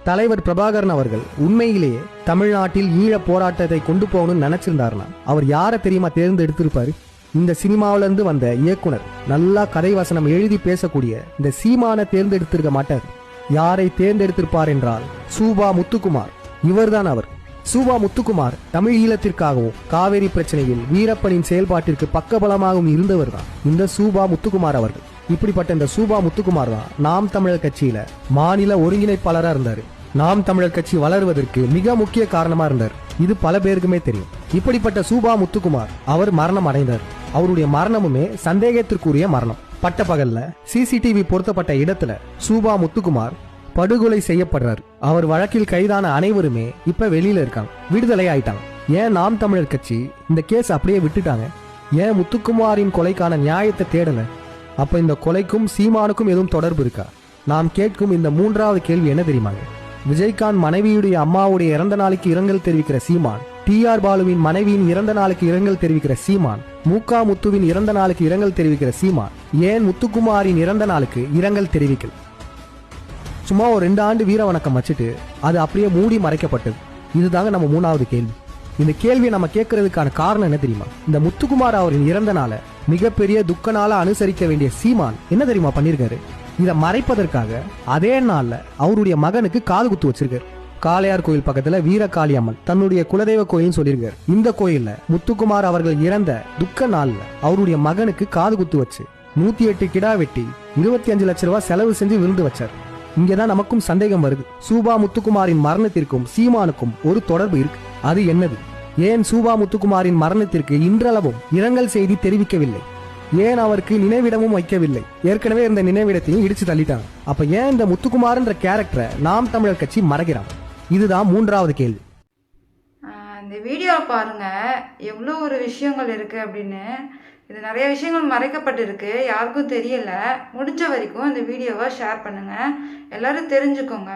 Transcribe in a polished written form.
தலைவர் பிரபாகரன் அவர்கள் உண்மையிலேயே தமிழ்நாட்டில் ஈழ போராட்டத்தை கொண்டு போகணும்னு நினைச்சிருந்தாருன்னா அவர் யாரை தெரியுமா தேர்ந்தெடுத்திருப்பாரு? இந்த சினிமாவில இருந்து வந்த இயக்குனர், நல்லா கதை வசனம் எழுதி பேசக்கூடிய இந்த சீமானை தேர்ந்தெடுத்திருக்க மாட்டார். யாரை தேர்ந்தெடுத்திருப்பார் என்றால் சூபா முத்துக்குமார். இவர்தான் அவர். சூபா முத்துக்குமார் தமிழ் ஈழத்திற்காகவும் காவேரி பிரச்சனையில் வீரப்பனின் செயல்பாட்டிற்கு பக்கபலமாகவும் இருந்தவர் தான் இந்த சூபா முத்துக்குமார் அவர்கள். இப்படிப்பட்ட இந்த சூபா முத்துக்குமார் தான் நாம் தமிழர் கட்சியில மாநில ஒருங்கிணைப்பாளரா இருந்தாரு. நாம் தமிழர் கட்சி வளருவதற்கு மிக முக்கிய காரணமா இருந்தார். இது பல பேருக்குமே தெரியும். இப்படிப்பட்ட சூபா முத்துக்குமார் அவர் மரணம் அடைந்தார். அவருடைய மரணமுமே சந்தேகத்திற்குரிய மரணம். பட்டப்பகல்ல சிசிடிவி பொருத்தப்பட்ட இடத்துல சூபா முத்துக்குமார் படுகொலை செய்யப்படுறார். அவர் வழக்கில் கைதான அனைவருமே இப்ப வெளியில இருக்காங்க, விடுதலை ஆயிட்டாங்க. ஏன் நாம் தமிழர் கட்சி இந்த கேஸ் அப்படியே விட்டுட்டாங்க? ஏன் முத்துக்குமாரின் கொலைக்கான நியாயத்தை தேடல? அப்ப இந்த கொலைக்கும் சீமானுக்கும் எதுவும் தொடர்பு இருக்கா? நாம் கேட்கும் இந்த மூன்றாவது கேள்வி என்ன தெரியுமாங்க? விஜயகாந்த் மனைவியுடைய அம்மாவுடைய இறந்த நாளுக்கு இரங்கல் தெரிவிக்கிற சீமான், TR பாலுவின் மனைவியின் இறந்த நாளுக்கு இரங்கல் தெரிவிக்கிற சீமான், மூகா முத்துவின் இறந்த நாளுக்கு இரங்கல் தெரிவிக்கிற சீமான், ஏன் முத்துக்குமாரின் இறந்த நாளுக்கு இரங்கல் தெரிவிக்கல? சும்மா ஒரு 2 ஆண்டு வீர வணக்கம் வச்சுட்டு அது அப்படியே மூடி மறைக்கப்பட்டது. இதுதாங்க நம்ம மூணாவது கேள்வி. இந்த கேள்வியை நம்ம கேட்கறதுக்கான காரணம் என்ன தெரியுமா? இந்த முத்துக்குமார் அவரின் இறந்த நாளை மிகப்பெரிய துக்க நாளா அனுசரிக்க வேண்டிய சீமான் என்ன தெரியுமா பண்ணிருக்காரு? இதை மறைப்பதற்காக அதே நாள்ல அவருடைய மகனுக்கு காது குத்து வச்சிருக்காரு. காளையார் கோயில் பக்கத்துல வீரகாளி அம்மன் தன்னுடைய குலதெய்வ கோயில்னு சொல்லியிருக்காரு. இந்த கோயில்ல முத்துக்குமார் அவர்கள் இறந்த துக்க நாள்ல அவருடைய மகனுக்கு காது குத்து வச்சு 108 கிடா வெட்டி 25 லட்சம் ரூபாய் செலவு செஞ்சு விருந்து வச்சார். இங்கதான் நமக்கும் சந்தேகம் வருது. சூபா முத்துக்குமாரின் மரணத்திற்கும் சீமானுக்கும் ஒரு தொடர்பு இருக்கு. அது என்னது? ஏன் சூபா முத்துக்குமாரின் மரணத்திற்கு இன்றளவும் இரங்கல் செய்தி தெரிவிக்கவில்லை? ஏன் அவருக்கு நினைவிடமும் வைக்கவில்லை? ஏற்கனவே இருந்த நினைவிடத்தையும் இடிச்சு தள்ளிட்டாங்க. அப்ப ஏன் இந்த முத்துக்குமார்ன்ற கேரக்டரை நாம் தமிழர் கட்சி மறைக்கிறாங்க? இதுதான் மூன்றாவது கேள்வி. இந்த வீடியோ பாருங்க, எவ்வளோ ஒரு விஷயங்கள் இருக்கு அப்படின்னு. இது நிறைய விஷயங்கள் மறைக்கப்பட்டிருக்கு, யாருக்கும் தெரியல. முடிஞ்ச வரைக்கும் இந்த வீடியோவை ஷேர் பண்ணுங்க, எல்லாரும் தெரிஞ்சுக்கோங்க.